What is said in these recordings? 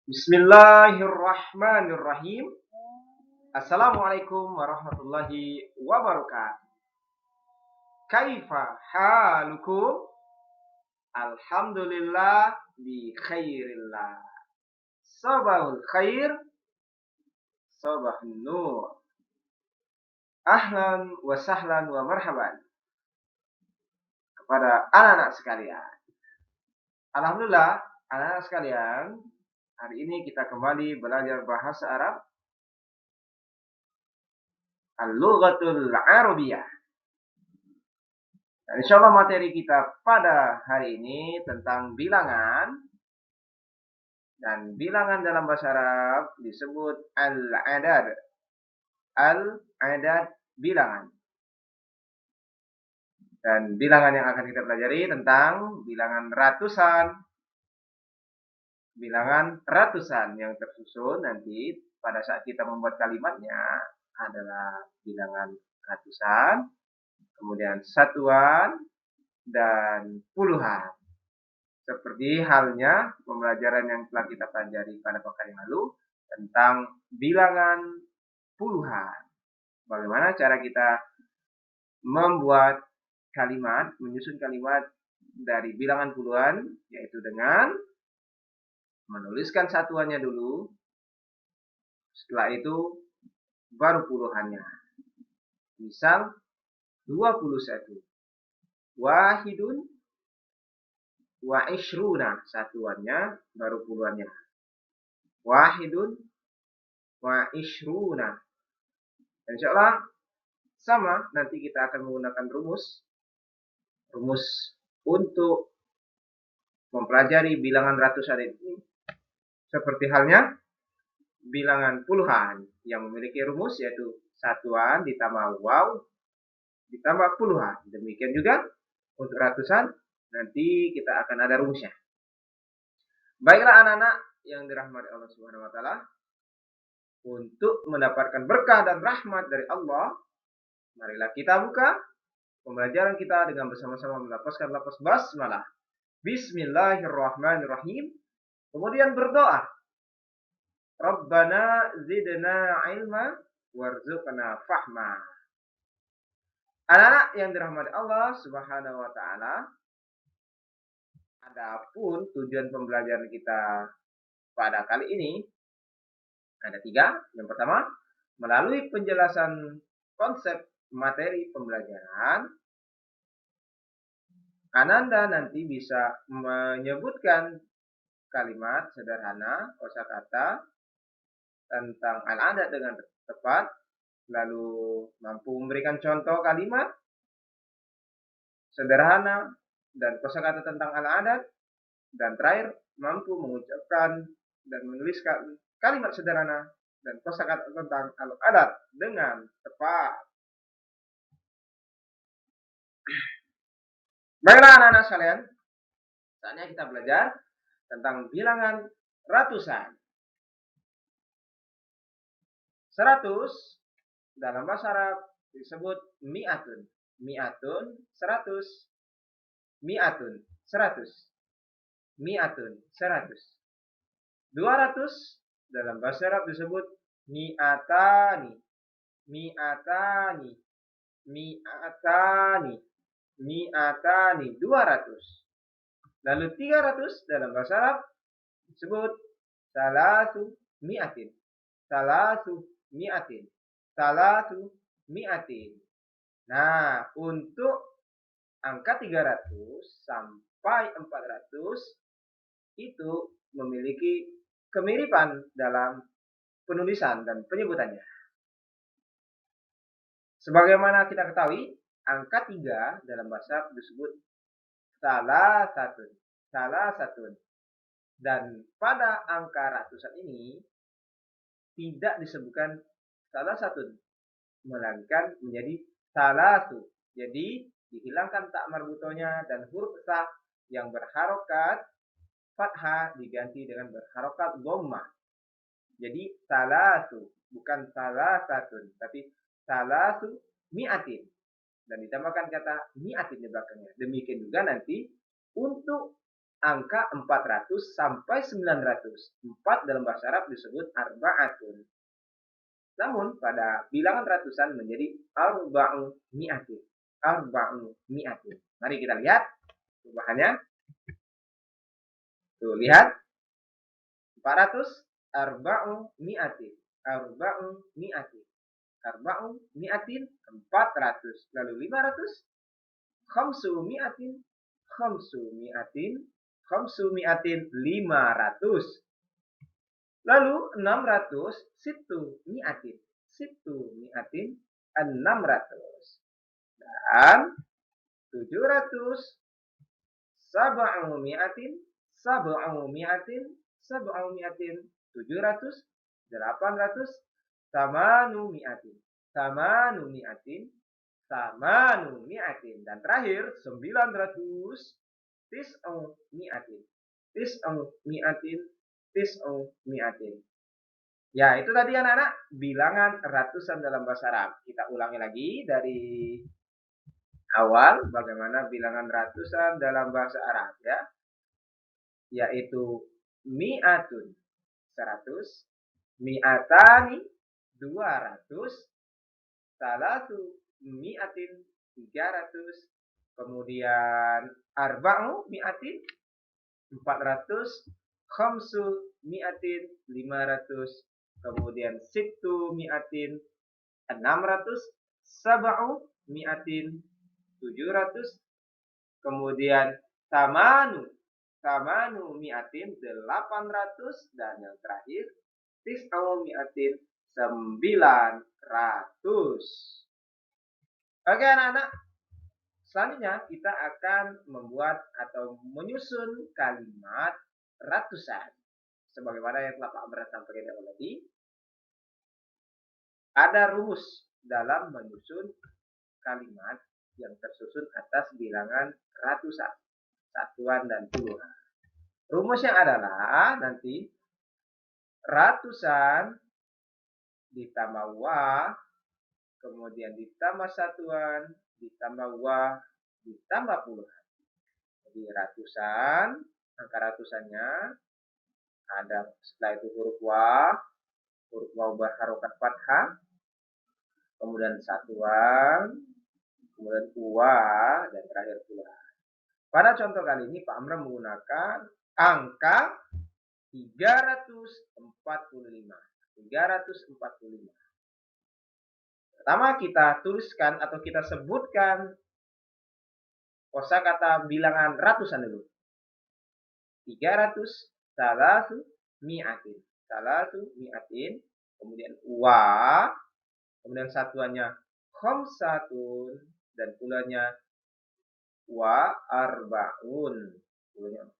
Bismillahirrahmanirrahim. Assalamualaikum warahmatullahi wabarakatuh. Kaifa halukum? Alhamdulillah bi khairillah. Sabahul khair, sabahun nur. Ahlan wa sahlan wa marhaban kepada anak-anak sekalian. Alhamdulillah, anak-anak sekalian, hari ini kita kembali belajar bahasa Arab, Al-Lughatul Arabiyah. Dan insya Allah materi kita pada hari ini tentang bilangan. Dan bilangan dalam bahasa Arab disebut al-adad. Al-adad bilangan. Dan bilangan yang akan kita pelajari tentang bilangan ratusan. Bilangan ratusan yang tersusun nanti pada saat kita membuat kalimatnya adalah bilangan ratusan, kemudian satuan, dan puluhan. Seperti halnya pembelajaran yang telah kita pelajari pada pekan yang lalu tentang bilangan puluhan. Bagaimana cara kita membuat kalimat, menyusun kalimat dari bilangan puluhan, yaitu dengan menuliskan satuannya dulu, setelah itu baru puluhannya. Misal 21. Wahidun wa ishruna, satuannya baru puluhannya. Wahidun wa ishruna. Dan insya Allah sama, nanti kita akan menggunakan rumus untuk mempelajari bilangan ratusan ini. Seperti halnya bilangan puluhan yang memiliki rumus yaitu satuan ditambah waw ditambah puluhan. Demikian juga untuk ratusan nanti kita akan ada rumusnya. Baiklah anak-anak yang dirahmati Allah Subhanahu wa taala, untuk mendapatkan berkah dan rahmat dari Allah, marilah kita buka pembelajaran kita dengan bersama-sama melafazkan lafaz basmalah. Bismillahirrahmanirrahim. Kemudian berdoa, Rabbana zidna ilma warzuqna fahma. Anak-anak yang dirahmati Allah Subhanahu wa taala, adapun tujuan pembelajaran kita pada kali ini ada 3. Yang pertama, melalui penjelasan konsep materi pembelajaran, Ananda nanti bisa menyebutkan kalimat sederhana, kosakata tentang al-adat dengan tepat, lalu mampu memberikan contoh kalimat sederhana dan kosakata tentang al-adat, dan terakhir mampu mengucapkan dan menuliskan kalimat sederhana dan kosakata tentang al-adat dengan tepat. Baiklah anak-anak sekalian, saatnya kita belajar tentang bilangan ratusan. 100 dalam bahasa Arab disebut mi'atun. Mi'atun 100. Mi'atun 100. Mi'atun 100. 200 dalam bahasa Arab disebut mi'atani. Mi'atani. Mi'atani. Mi'atani 200. Lalu 300 dalam bahasa Arab disebut salatu mi'atin. Salatu mi'atin. Salatu mi'atin. Nah, untuk angka 300 sampai 400 itu memiliki kemiripan dalam penulisan dan penyebutannya. Sebagaimana kita ketahui, angka 3 dalam bahasa disebut salah satu. Dan pada angka ratusan ini tidak disebutkan salah satu, melainkan menjadi salatu. Jadi dihilangkan tak marbutonya dan huruf ta yang berharokat fathah diganti dengan berharokat dhammah. Jadi salatu, bukan salah satu, tapi salatu mi'atin. Dan ditambahkan kata mi'atin di belakangnya. Demikian juga nanti untuk angka 400 sampai 900. 4 dalam bahasa Arab disebut arba'atun. Namun pada bilangan ratusan menjadi arba'u mi'atin. Arba'u mi'atin. Mari kita lihat perubahannya. Tuh, lihat. 400 arba'u mi'atin. Arba'u mi'atin. Arba'u mi'atin 400. Lalu 500 khamsu mi'atin. Khamsu mi'atin. Khamsu mi'atin 500. Lalu 600 situ mi'atin. Situ mi'atin 600. Dan 700 sab'u mi'atin. Sab'u mi'atin. Sab'u mi'atin 700. 800 tamanu mi'atin. Tamanu mi'atin. Tamanu mi'atin. Dan terakhir 900 tis'u mi'atin. Tis'u mi'atin. Tis'u mi'atin. Ya, itu tadi anak-anak bilangan ratusan dalam bahasa Arab. Kita ulangi lagi dari awal bagaimana bilangan ratusan dalam bahasa Arab ya. Yaitu mi'atun 100, mi'atani 200, salatu mi'atin 300, kemudian arba'u mi'atin 400, khamsu mi'atin 500, kemudian sittu mi'atin 600, sab'u mi'atin 700, kemudian tamanu mi'atin 800, dan yang terakhir tis'u mi'atin 900. Oke anak-anak, selanjutnya kita akan membuat atau menyusun kalimat ratusan. Sebagaimana yang telah Pak Amran sampaikan tadi, ada rumus dalam menyusun kalimat yang tersusun atas bilangan ratusan, satuan, dan puluhan. Rumusnya adalah nanti ratusan ditambah wa, kemudian ditambah satuan, ditambah wa, ditambah puluhan. Jadi ratusan, angka ratusannya ada setelah itu huruf wa berharokat fathah, kemudian satuan, kemudian wa, dan terakhir puluhan. Pada contoh kali ini Pak Amran menggunakan angka 345. 345. Pertama kita tuliskan atau kita sebutkan kosakata bilangan ratusan dulu. 300 salatu mi'atin. Salatu mi'atin, kemudian wa, kemudian satuannya khamsatun, dan pulanya wa arba'un. Pulanya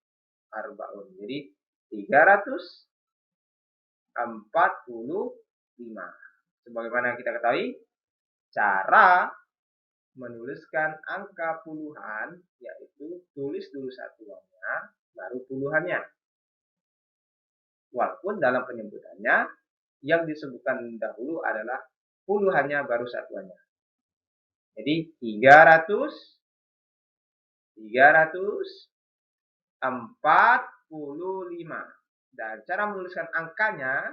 arba'un. Jadi 345. Sebagaimana kita ketahui, cara menuliskan angka puluhan yaitu tulis dulu satuannya baru puluhannya. Walaupun dalam penyebutannya yang disebutkan dahulu adalah puluhannya baru satuannya. Jadi 345. Dan cara menuliskan angkanya,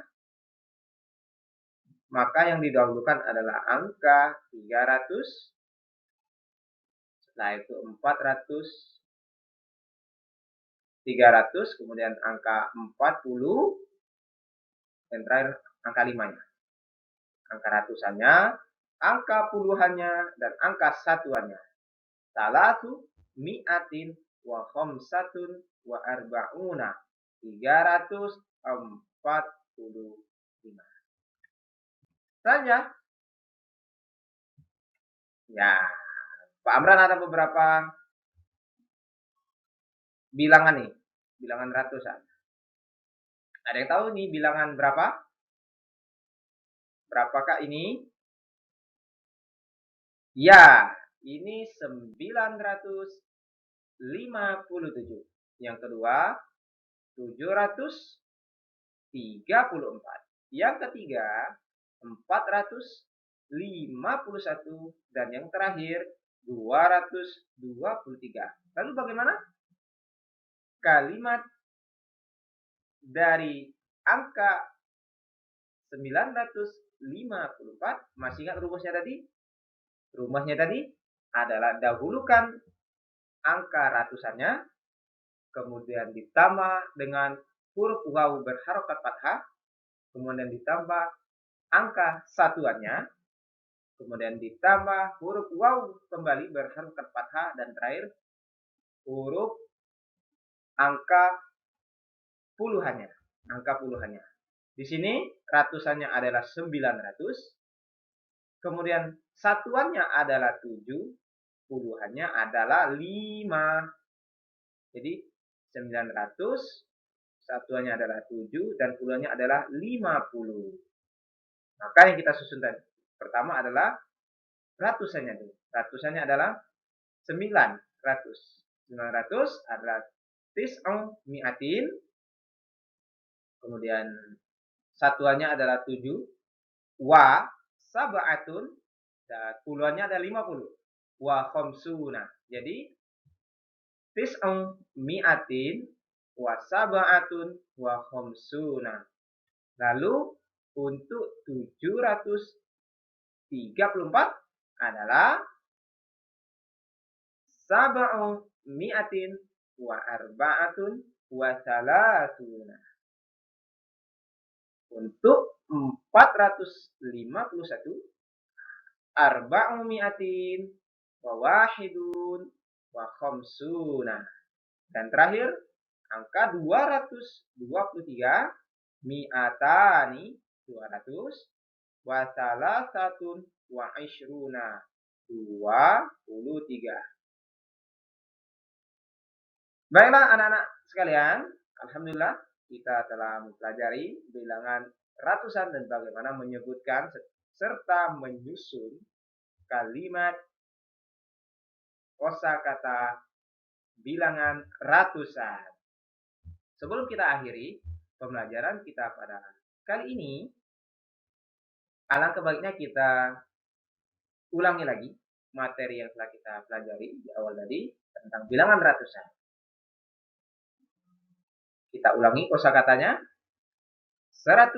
maka yang didahulukan adalah angka 300, setelah itu 400, 300, kemudian angka 40, dan terakhir angka 5-nya. Angka ratusannya, angka puluhannya, dan angka satuannya. Salatu mi'atin wa khamsatun wa arba'una. 345. Selanjutnya, ya, Pak Amran ada beberapa bilangan nih, bilangan ratusan. Ada yang tahu nih bilangan berapa? Berapakah ini? Ya, ini 957. Yang kedua, 734. Yang ketiga, 451. Dan yang terakhir, 223. Lalu bagaimana? kalimat dari angka 954. Masih ingat rumusnya tadi? Rumusnya tadi adalah dahulukan angka ratusannya, kemudian ditambah dengan huruf waw berharokat fathah, kemudian ditambah angka satuannya, kemudian ditambah huruf waw kembali berharokat fathah, dan terakhir huruf angka puluhannya. Di sini ratusannya adalah 900, kemudian satuannya adalah 7, puluhannya adalah 5. Jadi 900, satuannya adalah 7, dan puluhannya adalah 50. Maka yang kita susun tadi pertama adalah ratusannya dulu. Ratusannya adalah 900. 900 adalah tis'un mi'atin, kemudian satuannya adalah 7, wa sab'atun, dan puluhannya ada 50, wa khamsuna. Jadi tis'un mi'atin wa sab'atun wa khamsuna. Lalu untuk 734 adalah sab'u mi'atin wa arba'atun wa salatuna. Untuk 451 arba'u mi'atin wa wahidun wa khamsuna. Dan terakhir angka 223 mi'atani 200 wa salasatun wa ishruna 23. Baiklah anak-anak sekalian, alhamdulillah kita telah mempelajari bilangan ratusan dan bagaimana menyebutkan serta menyusun kalimat kosakata bilangan ratusan. Sebelum kita akhiri pembelajaran kita pada kali ini, alangkah baiknya kita ulangi lagi materi yang telah kita pelajari di awal tadi tentang bilangan ratusan. Kita ulangi kosakatanya. 100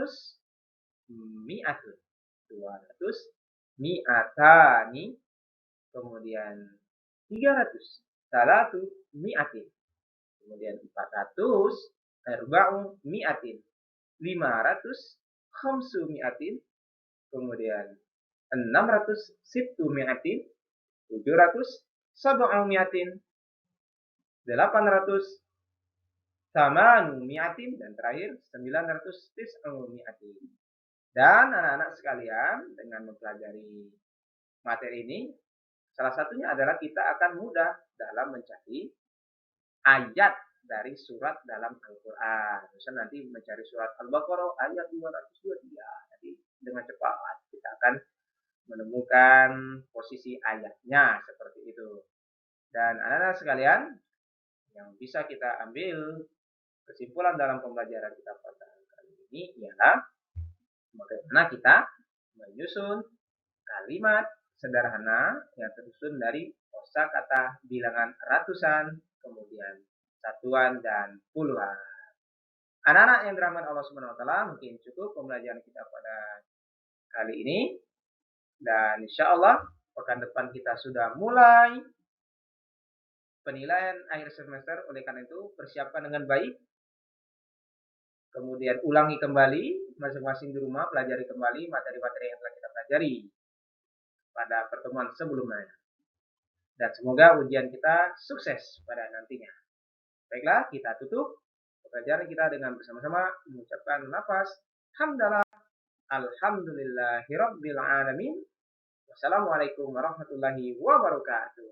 mi'atun, 200 mi'atani, kemudian 300 salatu mi'atin, kemudian 400 arba'u mi'atin, 500 khamsu mi'atin, kemudian 600 sittu mi'atin, 700 sab'u mi'atin, 800 samanu mi'atin, dan terakhir 900 tis'u mi'atin. Dan anak-anak sekalian, dengan mempelajari materi ini, salah satunya adalah kita akan mudah dalam mencari ayat dari surat dalam Al-Quran. Misalnya nanti mencari surat Al-Baqarah ayat 223. Jadi dengan cepat kita akan menemukan posisi ayatnya seperti itu. Dan anak-anak sekalian, yang bisa kita ambil kesimpulan dalam pembelajaran kita pada kali ini ialah bagaimana kita menyusun kalimat sederhana yang tersusun dari kosakata bilangan ratusan, kemudian satuan dan puluhan. Anak-anak yang dirahmati Allah Subhanahu wa taala, mungkin cukup pembelajaran kita pada kali ini, dan insya Allah pekan depan kita sudah mulai penilaian akhir semester. Oleh karena itu persiapkan dengan baik, kemudian ulangi kembali masing-masing di rumah, pelajari kembali materi-materi yang telah kita pelajari pada pertemuan sebelumnya. Dan semoga ujian kita sukses pada nantinya. Baiklah, kita tutup pelajaran kita dengan bersama-sama mengucapkan lafaz hamdalah, alhamdulillahirabbil alamin. Wassalamualaikum warahmatullahi wabarakatuh.